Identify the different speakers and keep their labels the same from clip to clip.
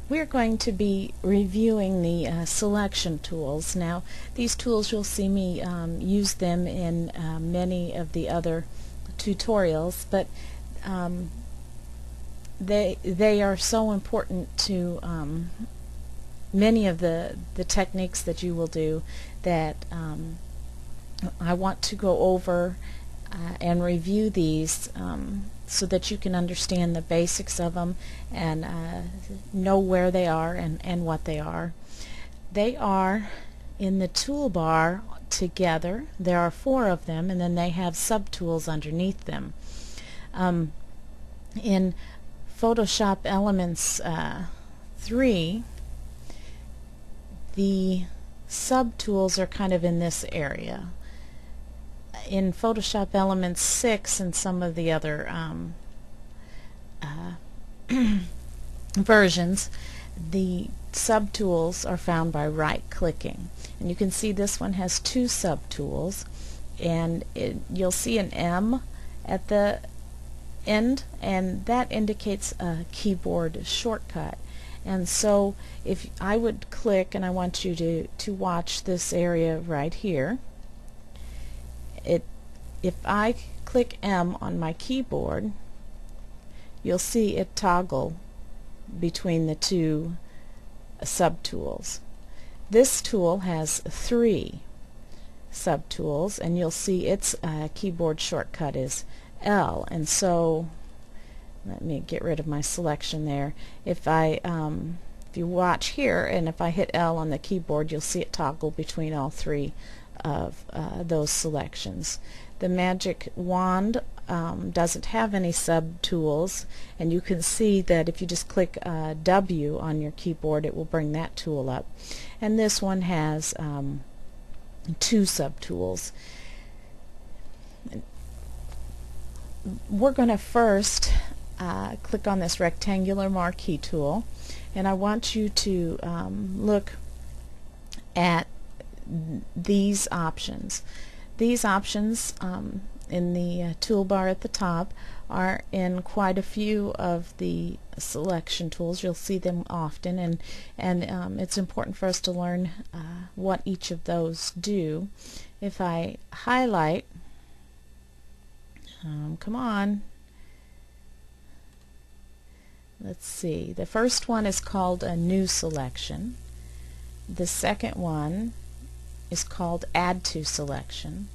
Speaker 1: We're going to be reviewing the selection tools. Now, these tools, you'll see me use them in many of the other tutorials, but they are so important to many of the techniques that you will do that I want to go over and review these so that you can understand the basics of them and know where they are and what they are. They are in the toolbar together. There are 4 of them, and then they have subtools underneath them. In Photoshop Elements 3, the subtools are kind of in this area. In Photoshop Elements 6 and some of the other versions, the subtools are found by right-clicking. And you can see this one has 2 subtools, and you'll see an M at the end, and that indicates a keyboard shortcut. And so if I would click, and I want you to watch this area right here, if I click M on my keyboard, you'll see it toggle between the 2 subtools. This tool has 3 subtools, and you'll see its keyboard shortcut is L. And so let me get rid of my selection there. If you watch here, and if I hit L on the keyboard, you'll see it toggle between all 3 of those selections. The magic wand doesn't have any sub-tools, and you can see that if you just click W on your keyboard, it will bring that tool up. And this one has 2 sub-tools. We're going to first click on this rectangular marquee tool, and I want you to look at these options. These options in the toolbar at the top are in quite a few of the selection tools. You'll see them often, and it's important for us to learn what each of those do. If I highlight, come on, let's see, the first one is called a new selection. The second one is called Add to Selection.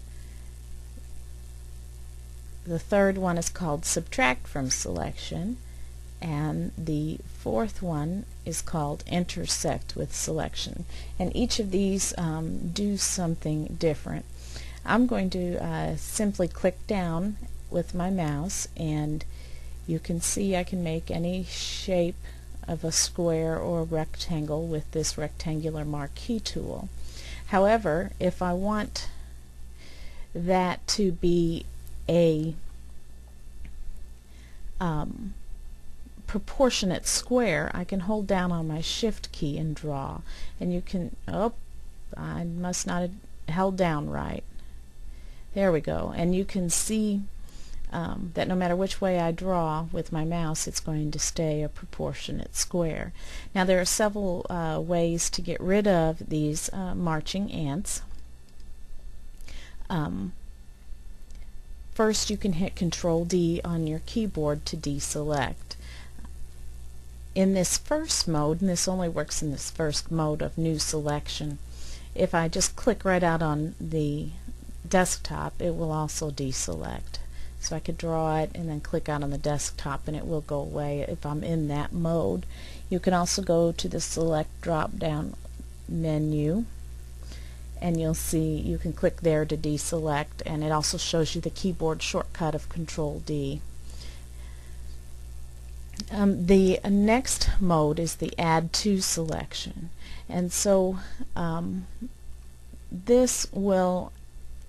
Speaker 1: The third one is called Subtract from Selection, and the fourth one is called Intersect with Selection. And each of these do something different. I'm going to simply click down with my mouse, and you can see I can make any shape of a square or a rectangle with this rectangular marquee tool. However, if I want that to be a proportionate square, I can hold down on my Shift key and draw. And you can, I must not have held down right. There we go. And you can see that no matter which way I draw with my mouse, it's going to stay a proportionate square. Now there are several ways to get rid of these marching ants. First, you can hit Control D on your keyboard to deselect. In this first mode, and this only works in this first mode of new selection, if I just click right out on the desktop, it will also deselect. So I could draw it and then click out on the desktop, and it will go away if I'm in that mode. You can also go to the Select drop-down menu, and you'll see you can click there to deselect, and it also shows you the keyboard shortcut of Control D. The next mode is the Add to Selection, and so this will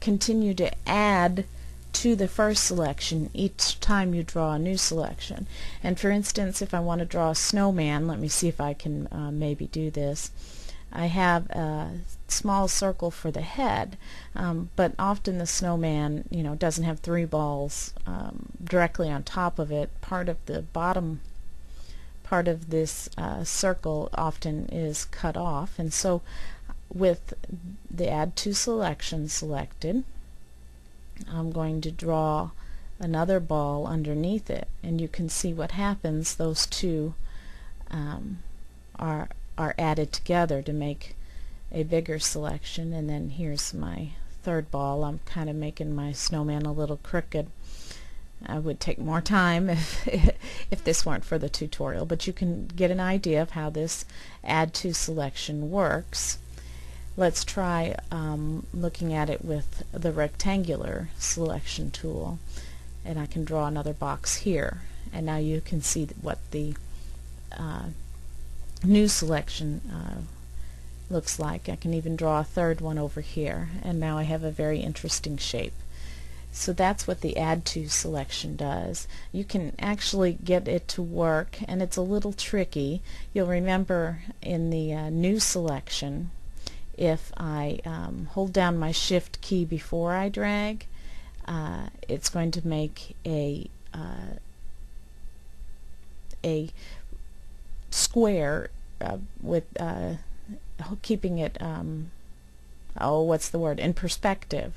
Speaker 1: continue to add to the first selection each time you draw a new selection. And for instance, if I want to draw a snowman, let me see if I can maybe do this. I have a small circle for the head, but often the snowman, doesn't have 3 balls directly on top of it. Part of the bottom part of this circle often is cut off, and so with the Add to Selection selected, I'm going to draw another ball underneath it, and you can see what happens. Those two are added together to make a bigger selection. And then here's my third ball. I'm kind of making my snowman a little crooked. I would take more time if this weren't for the tutorial, but you can get an idea of how this Add to Selection works. Let's try looking at it with the rectangular selection tool, and I can draw another box here, and now you can see what the new selection looks like. I can even draw a third one over here, and now I have a very interesting shape. So that's what the Add to Selection does. You can actually get it to work, and it's a little tricky. You'll remember in the new selection, if I hold down my Shift key before I drag, it's going to make a square with keeping it what's the word, in perspective.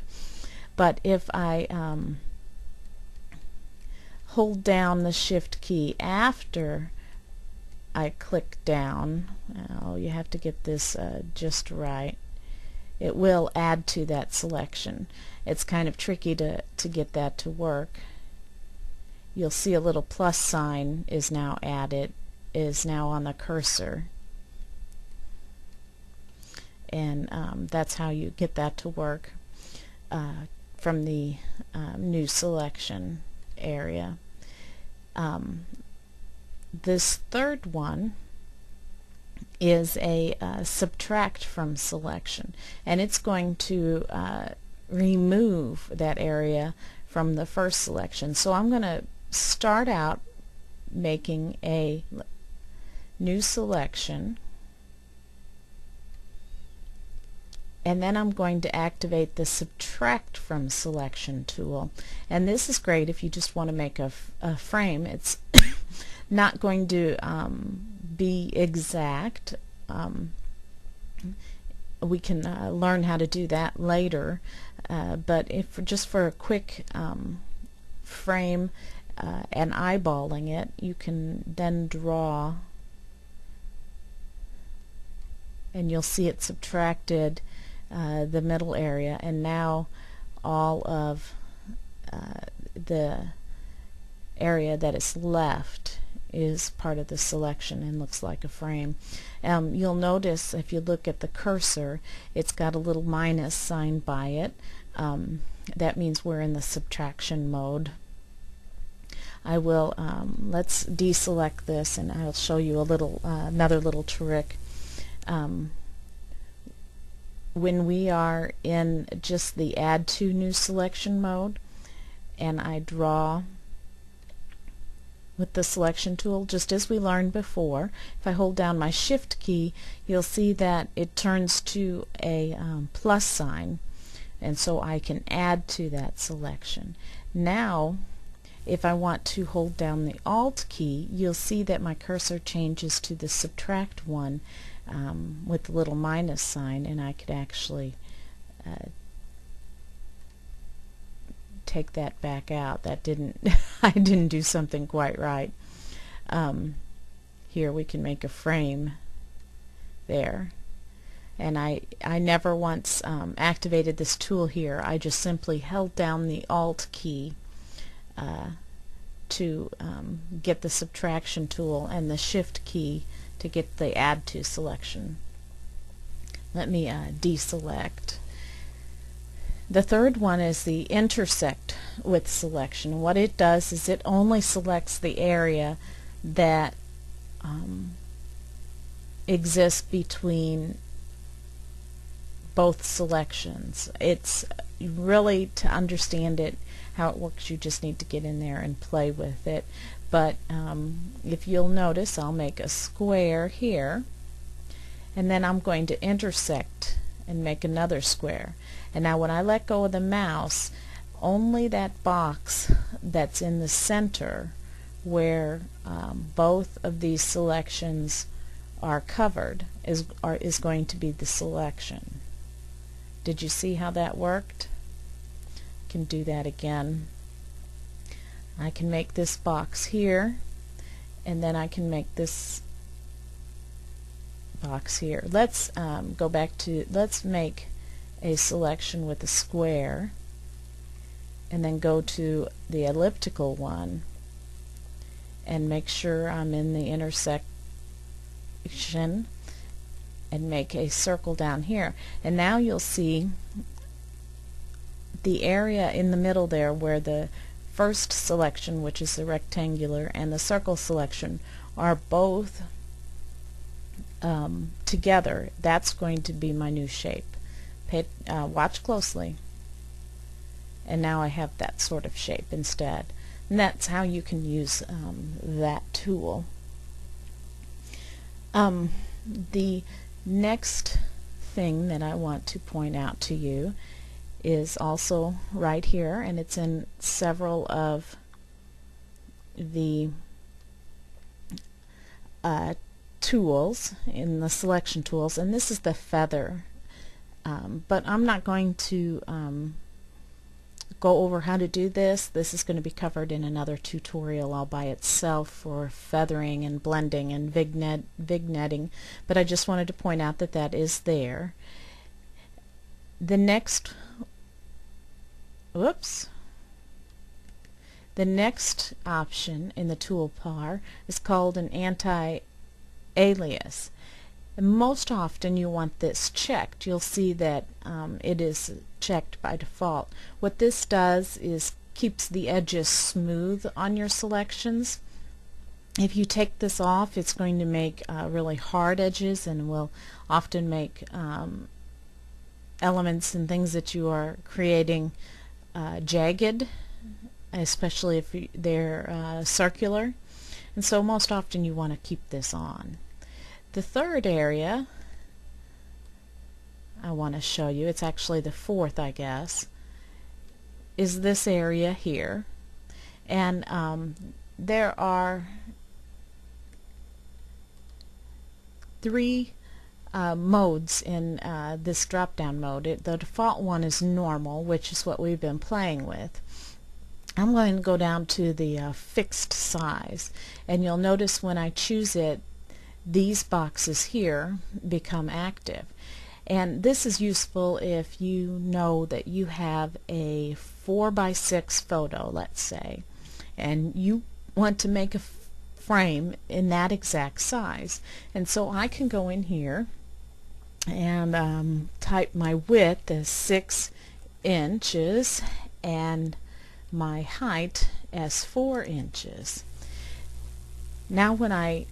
Speaker 1: But if I hold down the Shift key after I click down, you have to get this just right, it will add to that selection. It's kind of tricky to get that to work. You'll see a little plus sign is now added, is now on the cursor, and that's how you get that to work from the new selection area. This third one is a subtract from selection, and it's going to remove that area from the first selection. So I'm going to start out making a new selection, and then I'm going to activate the Subtract from Selection tool. And this is great if you just want to make a frame. It's not going to be exact. We can learn how to do that later, but if just for a quick frame and eyeballing it, you can then draw, and you'll see it subtracted the middle area, and now all of the area that is left is part of the selection and looks like a frame. You'll notice if you look at the cursor, it's got a little minus sign by it. That means we're in the subtraction mode. I will let's deselect this, and I'll show you a little another little trick. When we are in just the Add to New Selection mode, and I draw with the selection tool, just as we learned before, if I hold down my Shift key, you'll see that it turns to a plus sign, and so I can add to that selection. Now if I want to hold down the Alt key, you'll see that my cursor changes to the Subtract one with the little minus sign, and I could actually take that back out. That didn't I didn't do something quite right. Here we can make a frame there, and I never once activated this tool here. I just simply held down the Alt key to get the subtraction tool, and the Shift key to get the Add to selection. Let me deselect. The third one is the Intersect with selection. What it does is it only selects the area that exists between both selections. It's really, to understand it, how it works, you just need to get in there and play with it. But if you'll notice, I'll make a square here, and then I'm going to intersect and make another square. And now when I let go of the mouse, only that box that's in the center where both of these selections are covered is going to be the selection. Did you see how that worked? I can do that again. I can make this box here, and then I can make this box here. Let's go back to, let's make a selection with a square, and then go to the elliptical one and make sure I'm in the intersection and make a circle down here. And now you'll see the area in the middle there where the first selection, which is the rectangular, and the circle selection are both together. That's going to be my new shape. Watch closely. And now I have that sort of shape instead. And that's how you can use that tool. The next thing that I want to point out to you is also right here, and it's in several of the tools, in the selection tools, and this is the feather. But I'm not going to go over how to do this. This is going to be covered in another tutorial all by itself for feathering and blending and vignetting, but I just wanted to point out that that is there. The next option in the toolbar is called an anti-alias. And most often you want this checked. You'll see that it is checked by default. What this does is keeps the edges smooth on your selections. If you take this off, it's going to make really hard edges, and will often make elements and things that you are creating jagged, especially if they're circular. And so most often you want to keep this on. The third area I want to show you, it's actually the fourth, I guess, is this area here. And there are three modes in this drop-down mode. The default one is normal, which is what we've been playing with. I'm going to go down to the fixed size, and you'll notice when I choose it, these boxes here become active. And this is useful if you know that you have a 4x6 photo, let's say, and you want to make a frame in that exact size. And so I can go in here and type my width as 6 inches and my height as 4 inches. Now when I'm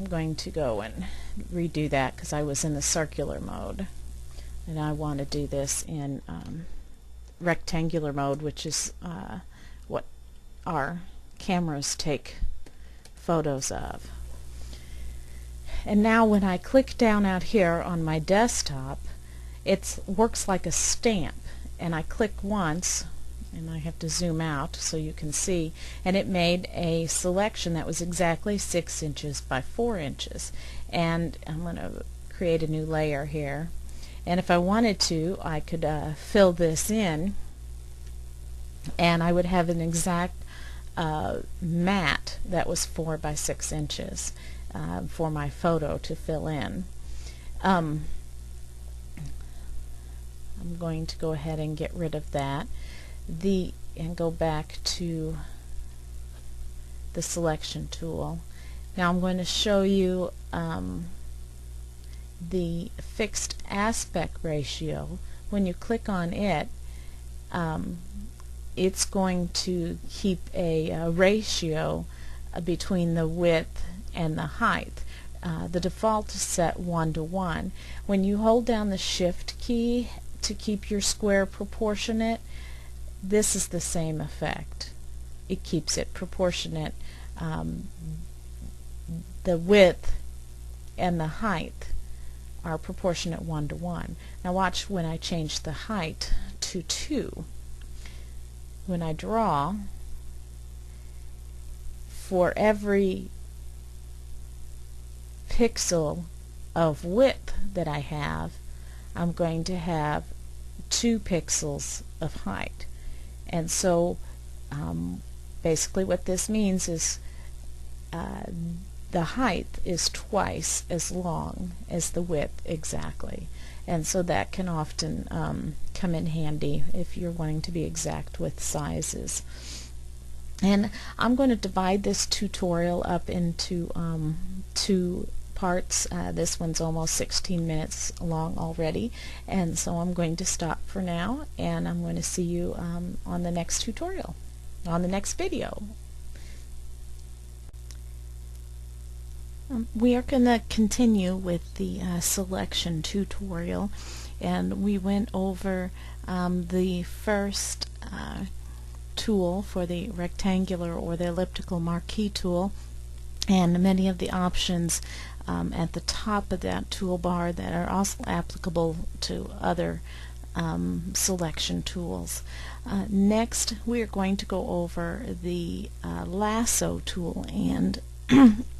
Speaker 1: going to go and redo that because I was in the circular mode, and I want to do this in rectangular mode, which is what our cameras take photos of. And now when I click down out here on my desktop, it works like a stamp, and I click once, and I have to zoom out so you can see, and it made a selection that was exactly 6 inches by 4 inches. And I'm going to create a new layer here, and if I wanted to, I could fill this in, and I would have an exact mat that was 4 by 6 inches for my photo to fill in. I'm going to go ahead and get rid of that and go back to the selection tool. Now I'm going to show you the fixed aspect ratio. When you click on it, it's going to keep a ratio between the width and the height. The default is set 1:1. When you hold down the Shift key to keep your square proportionate, this is the same effect. It keeps it proportionate. The width and the height are proportionate 1:1. Now watch when I change the height to 2. When I draw, for every pixel of width that I have, I'm going to have 2 pixels of height. And so basically what this means is the height is twice as long as the width exactly. And so that can often come in handy if you're wanting to be exact with sizes. And I'm going to divide this tutorial up into 2 parts. This one's almost 16 minutes long already, and so I'm going to stop for now, and I'm going to see you on the next tutorial, on the next video. We are going to continue with the selection tutorial, and we went over the first tool for the rectangular or the elliptical marquee tool, and many of the options at the top of that toolbar that are also applicable to other selection tools. Next, we are going to go over the Lasso tool and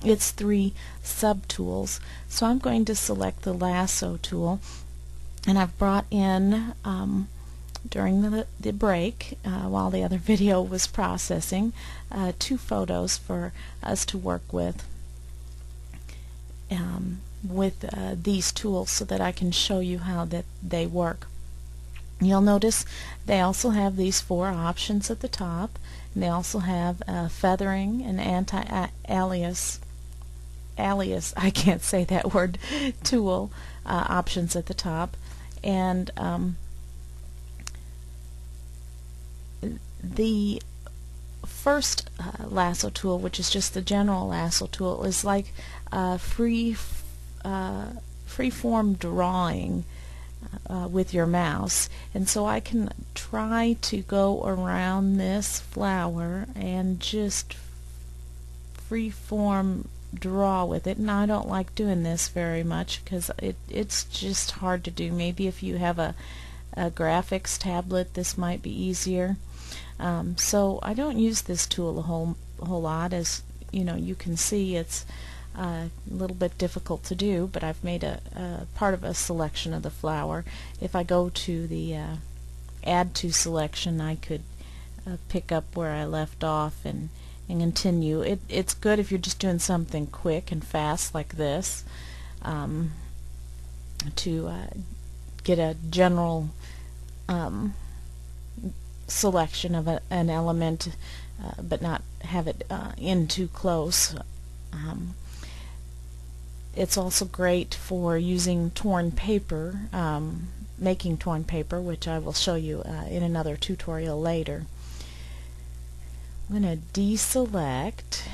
Speaker 1: its 3 sub-tools. So I'm going to select the Lasso tool, and I've brought in during the break, while the other video was processing, 2 photos for us to work with these tools so that I can show you how that they work. You'll notice they also have these 4 options at the top, and they also have feathering and anti-alias, I can't say that word, tool options at the top. And the first lasso tool, which is just the general lasso tool, is like free-form drawing with your mouse, and so I can try to go around this flower and just free-form draw with it. And I don't like doing this very much because it's just hard to do. Maybe if you have a graphics tablet, this might be easier. So I don't use this tool a whole lot. As you can see, it's a little bit difficult to do, but I've made a part of a selection of the flower. If I go to the add to selection, I could pick up where I left off and continue. It's good if you're just doing something quick and fast like this, to get a general selection of an element, but not have it in too close. It's also great for using torn paper, making torn paper, which I will show you in another tutorial later. I'm going to deselect,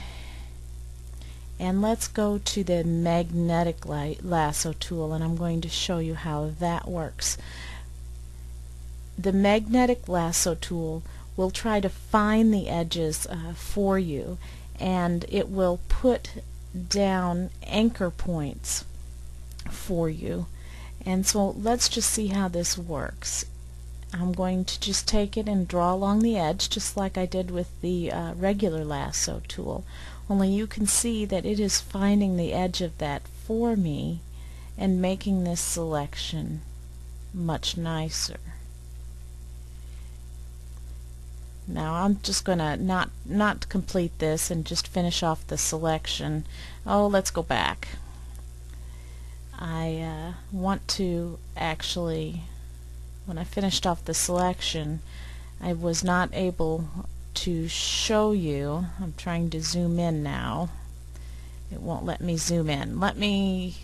Speaker 1: and let's go to the magnetic lasso tool, and I'm going to show you how that works. The magnetic lasso tool will try to find the edges for you, and it will put down anchor points for you. And so let's just see how this works. I'm going to just take it and draw along the edge, just like I did with the regular lasso tool, only you can see that it is finding the edge of that for me and making this selection much nicer. Now I'm just going to not complete this and just finish off the selection. Oh, let's go back. I want to actually, when I finished off the selection, I was not able to show you. I'm trying to zoom in now. It won't let me zoom in. Let me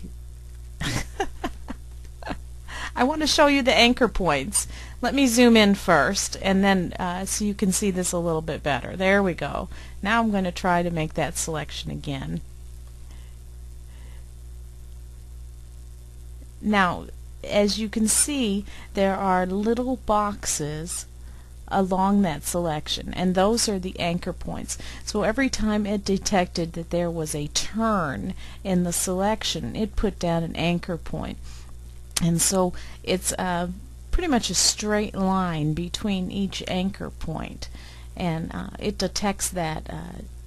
Speaker 1: I want to show you the anchor points. Let me zoom in first, and then so you can see this a little bit better. There we go. Now I'm going to try to make that selection again. Now, as you can see, there are little boxes along that selection, and those are the anchor points. So every time it detected that there was a turn in the selection, it put down an anchor point. And so it's pretty much a straight line between each anchor point, and it detects that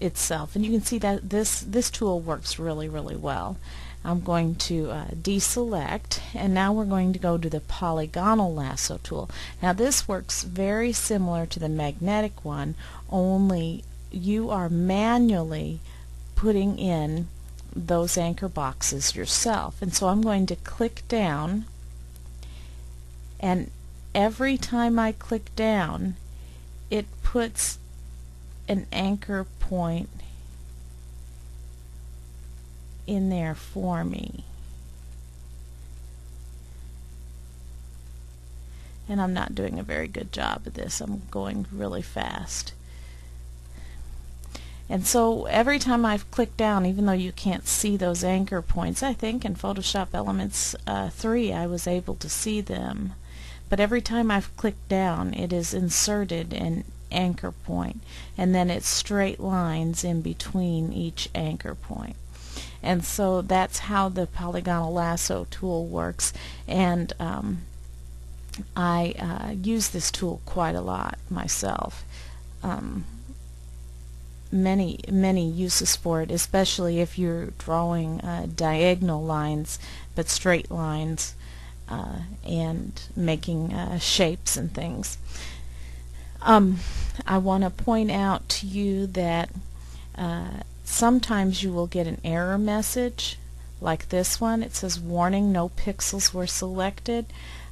Speaker 1: itself, and you can see that this tool works really well. I'm going to deselect, and now we're going to go to the polygonal lasso tool. Now this works very similar to the magnetic one, only you are manually putting in those anchor boxes yourself. And so I'm going to click down, and every time I click down it puts an anchor point in there for me. And I'm not doing a very good job of this. I'm going really fast. And so every time I've clicked down, even though you can't see those anchor points, I think in Photoshop Elements 3 I was able to see them. But every time I've clicked down, it is inserted an anchor point, and then it's straight lines in between each anchor point. And so that's how the polygonal lasso tool works, and I use this tool quite a lot myself. Many uses for it, especially if you're drawing diagonal lines but straight lines, and making shapes and things. I want to point out to you that sometimes you will get an error message like this one. It says warning, no pixels were selected.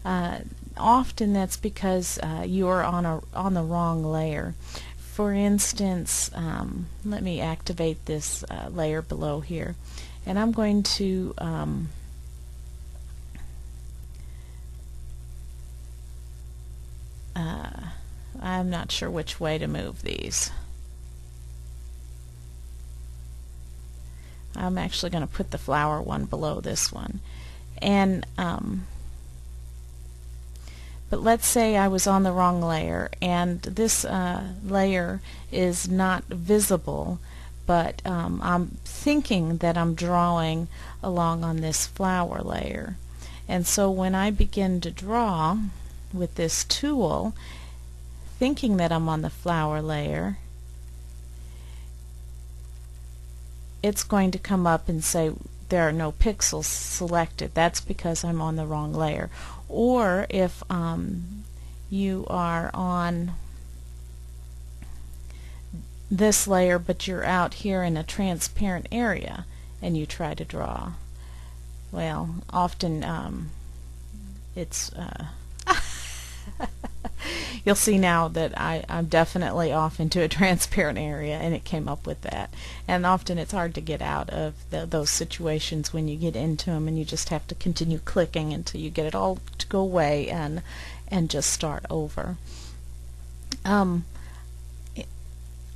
Speaker 1: Often that's because you're on the wrong layer. For instance, let me activate this layer below here, and I'm going to I'm not sure which way to move these. I'm actually going to put the flower one below this one. And but let's say I was on the wrong layer, and this layer is not visible, but I'm thinking that I'm drawing along on this flower layer. And so when I begin to draw with this tool, thinking that I'm on the flower layer, it's going to come up and say there are no pixels selected. That's because I'm on the wrong layer. Or if you are on this layer but you're out here in a transparent area and you try to draw, well, often it's you'll see now that I'm definitely off into a transparent area, and it came up with that. And often it's hard to get out of those situations when you get into them, and you just have to continue clicking until you get it all to go away and just start over.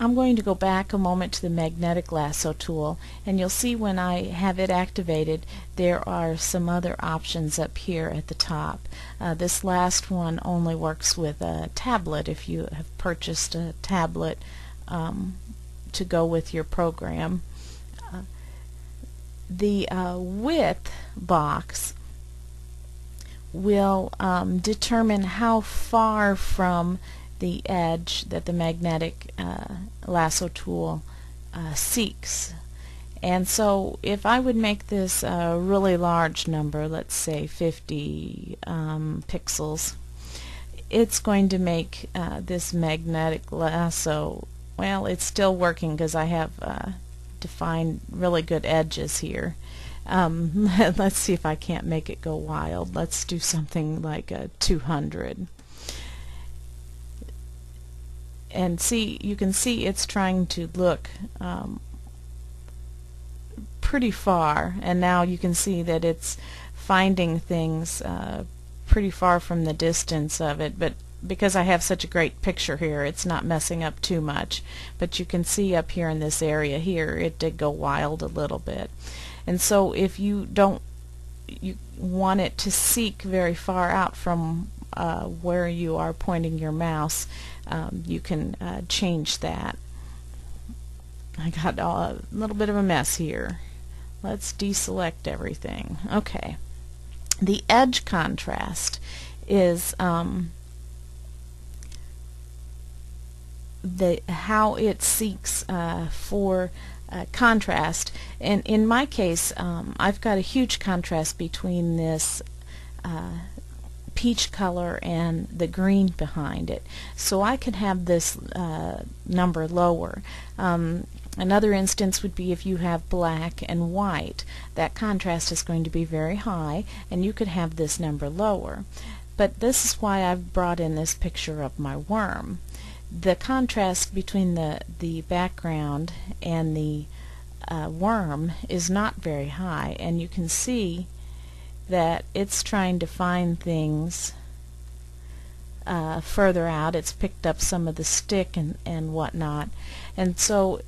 Speaker 1: I'm going to go back a moment to the magnetic lasso tool, and you'll see when I have it activated there are some other options up here at the top. This last one only works with a tablet if you have purchased a tablet to go with your program. The width box will determine how far from the edge that the magnetic lasso tool seeks. And so if I would make this a really large number, let's say 50 pixels, it's going to make this magnetic lasso, well, it's still working because I have defined really good edges here. Let's see if I can't make it go wild. Let's do something like a 200. And see, you can see it's trying to look pretty far, and now you can see that it's finding things pretty far from the distance of it, but because I have such a great picture here, it's not messing up too much. But you can see up here in this area here, it did go wild a little bit. And so if you want it to seek very far out from where you are pointing your mouse, you can change that. I got a little bit of a mess here. Let's deselect everything. Okay. The edge contrast is how it seeks for contrast. And in my case, I've got a huge contrast between this peach color and the green behind it, so I can have this number lower. Another instance would be if you have black and white. That contrast is going to be very high, and you could have this number lower. But this is why I've brought in this picture of my worm. The contrast between the background and the worm is not very high, and you can see that it's trying to find things further out. It's picked up some of the stick and whatnot. And so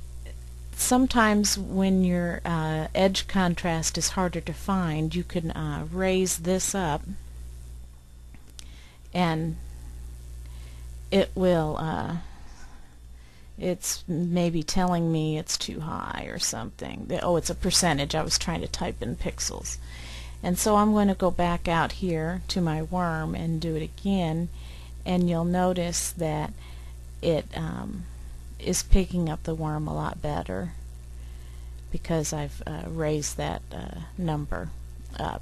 Speaker 1: sometimes when your edge contrast is harder to find, you can raise this up, and it will it's maybe telling me it's too high or something. Oh, it's a percentage. I was trying to type in pixels. And so I'm going to go back out here to my worm and do it again, and you'll notice that it is picking up the worm a lot better because I've raised that number up.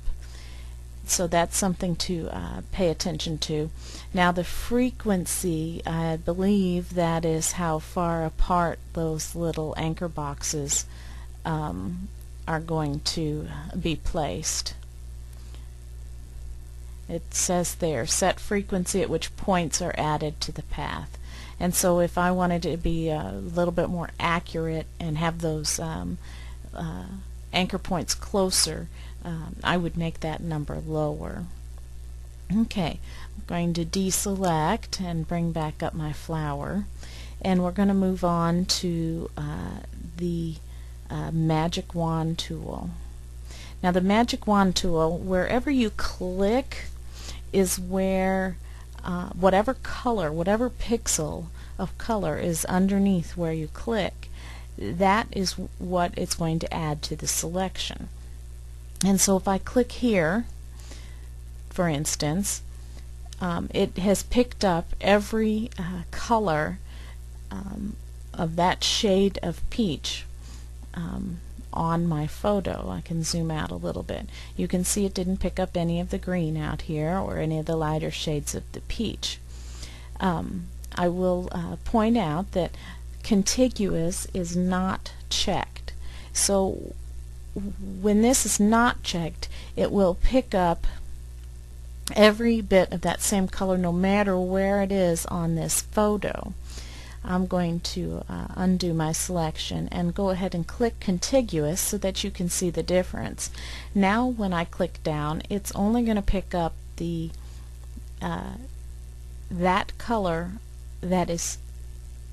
Speaker 1: So that's something to pay attention to. Now the frequency, I believe that is how far apart those little anchor boxes are going to be placed. It says there, set frequency at which points are added to the path. And so if I wanted to be a little bit more accurate and have those anchor points closer, I would make that number lower. Okay, I'm going to deselect and bring back up my flower, and we're going to move on to the magic wand tool. Now the magic wand tool, wherever you click is where whatever color, whatever pixel of color is underneath where you click, that is what it's going to add to the selection. And so if I click here, for instance, it has picked up every color of that shade of peach on my photo. I can zoom out a little bit. You can see it didn't pick up any of the green out here or any of the lighter shades of the peach. I will point out that contiguous is not checked. So when this is not checked, it will pick up every bit of that same color no matter where it is on this photo. I'm going to undo my selection and go ahead and click contiguous so that you can see the difference. Now when I click down, it's only going to pick up the that color that is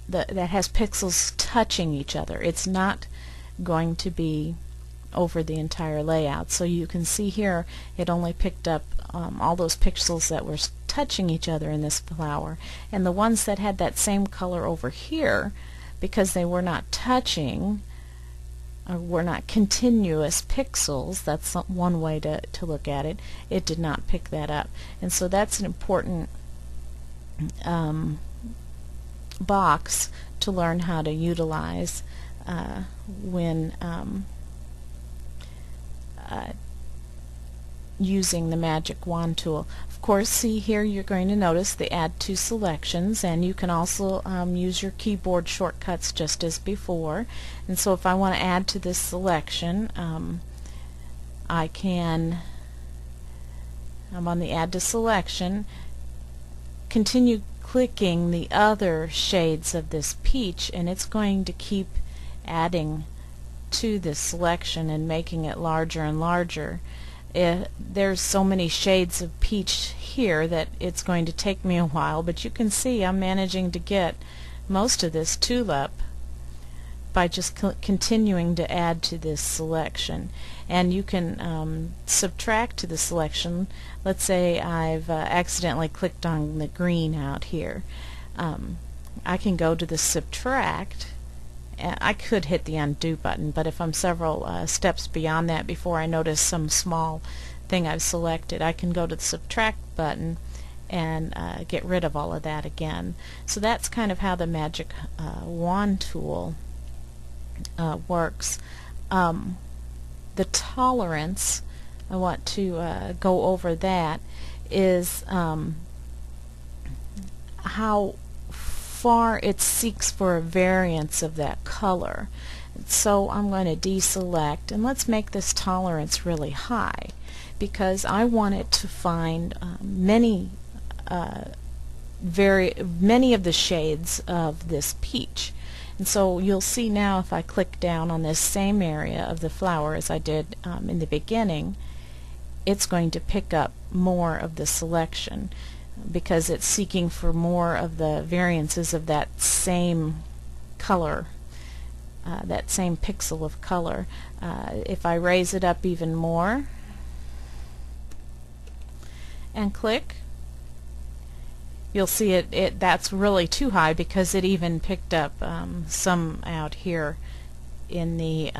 Speaker 1: that has pixels touching each other. It's not going to be over the entire layout. So you can see here it only picked up all those pixels that were touching each other in this flower, and the ones that had that same color over here, because they were not touching or were not continuous pixels, that's one way to look at it, it did not pick that up. And so that's an important box to learn how to utilize when using the magic wand tool. Of course, see here you're going to notice the add to selections, and you can also use your keyboard shortcuts just as before. And so if I want to add to this selection, I can, I'm on the add to selection, continue clicking the other shades of this peach, and it's going to keep adding to this selection and making it larger and larger. There's so many shades of peach here that it's going to take me a while, but you can see I'm managing to get most of this tulip by just continuing to add to this selection. And you can subtract to the selection. Let's say I've accidentally clicked on the green out here. I can go to the subtract. I could hit the undo button, but if I'm several steps beyond that before I notice some small thing I've selected, I can go to the subtract button and get rid of all of that again. So that's kind of how the magic wand tool works. The tolerance, I want to go over that, is how far it seeks for a variance of that color. So I'm going to deselect, and let's make this tolerance really high, because I want it to find many of the shades of this peach. And so you'll see now, if I click down on this same area of the flower as I did in the beginning, it's going to pick up more of the selection, because it's seeking for more of the variances of that same color, that same pixel of color. If I raise it up even more and click, you'll see that's really too high, because it even picked up some out here in the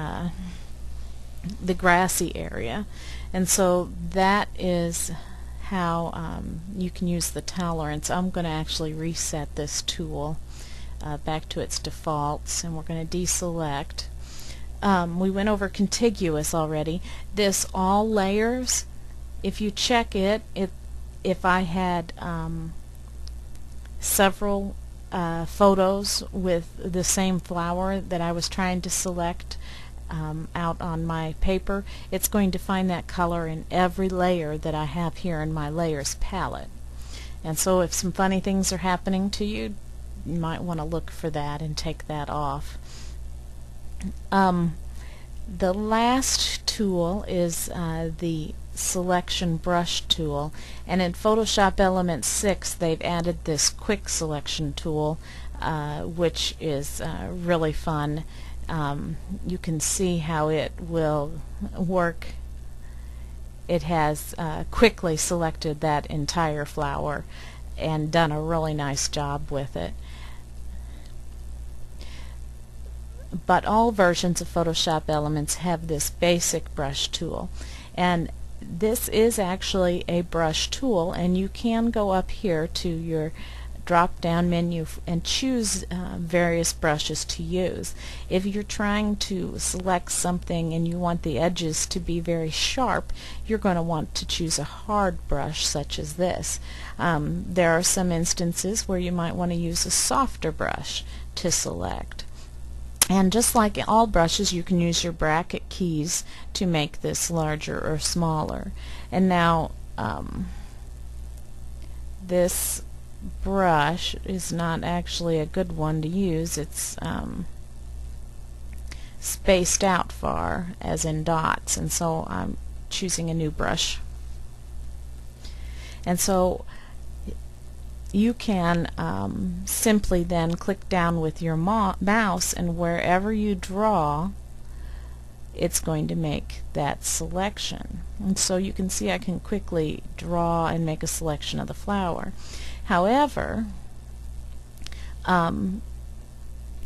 Speaker 1: grassy area. And so that is how you can use the tolerance. I'm going to actually reset this tool back to its defaults, and we're going to deselect. We went over contiguous already. This all layers, if you check it, if I had several photos with the same flower that I was trying to select out on my paper, it's going to find that color in every layer that I have here in my layers palette. And so if some funny things are happening to you, you might want to look for that and take that off. The last tool is the selection brush tool, and in Photoshop Element 6 they've added this quick selection tool, which is really fun. You can see how it will work. It has quickly selected that entire flower and done a really nice job with it. But all versions of Photoshop Elements have this basic brush tool, and this is actually a brush tool, and you can go up here to your drop down menu and choose various brushes to use. If you're trying to select something and you want the edges to be very sharp, you're going to want to choose a hard brush such as this. There are some instances where you might want to use a softer brush to select. And just like all brushes, you can use your bracket keys to make this larger or smaller. And now this brush is not actually a good one to use. It's spaced out far, as in dots, and so I'm choosing a new brush. And so you can simply then click down with your mouse, and wherever you draw, it's going to make that selection. And so you can see I can quickly draw and make a selection of the flower. However,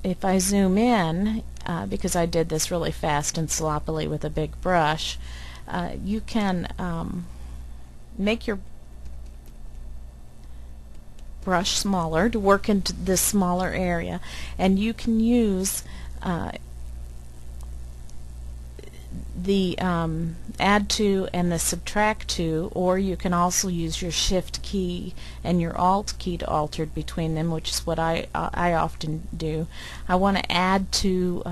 Speaker 1: if I zoom in, because I did this really fast and sloppily with a big brush, you can make your brush smaller to work into this smaller area, and you can use the add to and the subtract to, or you can also use your shift key and your alt key to alter between them, which is what I often do. I want to add to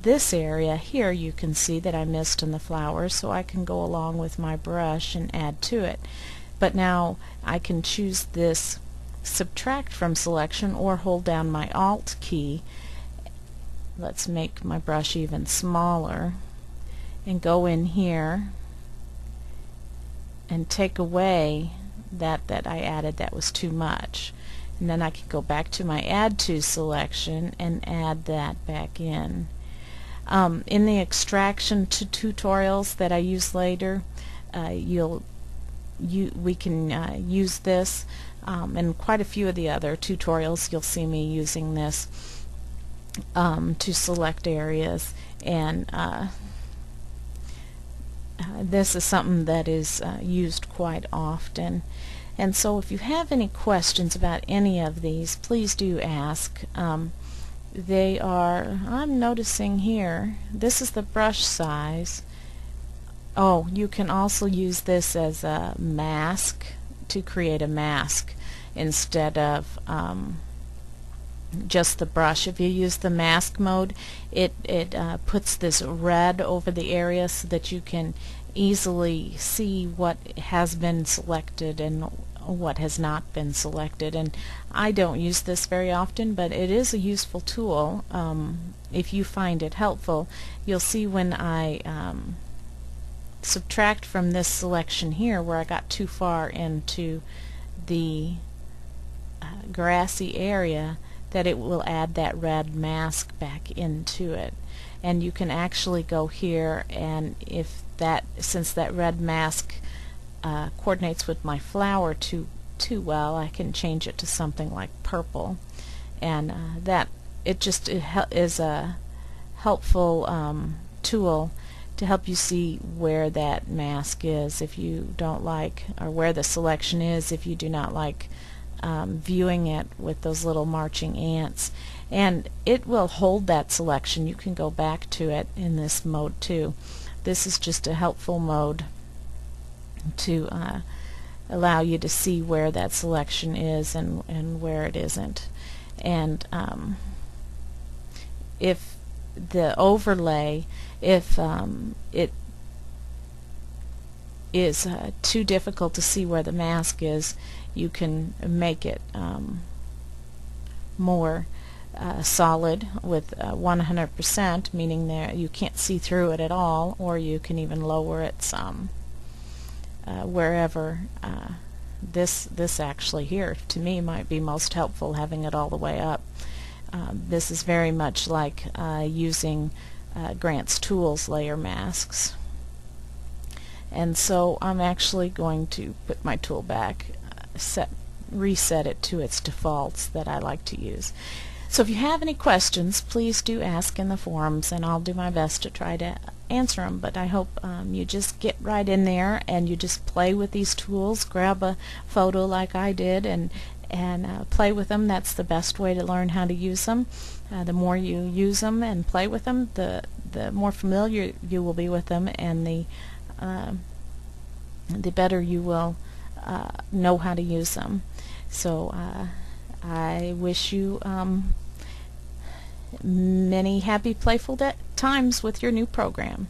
Speaker 1: this area here. You can see that I missed in the flowers, so I can go along with my brush and add to it. But now I can choose this subtract from selection, or hold down my alt key. Let's make my brush even smaller and go in here and take away that I added that was too much, and then I can go back to my add to selection and add that back in. In the extraction tutorials that I use later, we can use this, and quite a few of the other tutorials you'll see me using this to select areas, and this is something that is used quite often. And so if you have any questions about any of these, please do ask. They are, I'm noticing here, this is the brush size. Oh, you can also use this as a mask to create a mask instead of just the brush. If you use the mask mode, it puts this red over the area so that you can easily see what has been selected and what has not been selected. And I don't use this very often, but it is a useful tool. If you find it helpful, you'll see when I subtract from this selection here where I got too far into the grassy area, that it will add that red mask back into it. And you can actually go here, and if that, since that red mask coordinates with my flower too well, I can change it to something like purple, and that is a helpful tool to help you see where that mask is if you don't like, or where the selection is if you do not like viewing it with those little marching ants. And it will hold that selection. You can go back to it in this mode too. This is just a helpful mode to allow you to see where that selection is and where it isn't. And if the overlay, if it is too difficult to see where the mask is, you can make it more solid with 100%, meaning there you can't see through it at all, or you can even lower it some wherever. This actually here to me might be most helpful, having it all the way up. This is very much like using Grant's Tools layer masks. And so I'm actually going to put my tool back, reset it to its defaults that I like to use. So if you have any questions, please do ask in the forums, and I'll do my best to try to answer them. But I hope you just get right in there and you just play with these tools. Grab a photo like I did and play with them. That's the best way to learn how to use them. The more you use them and play with them, the more familiar you will be with them, and the better you will know how to use them. So I wish you many happy, playful times with your new program.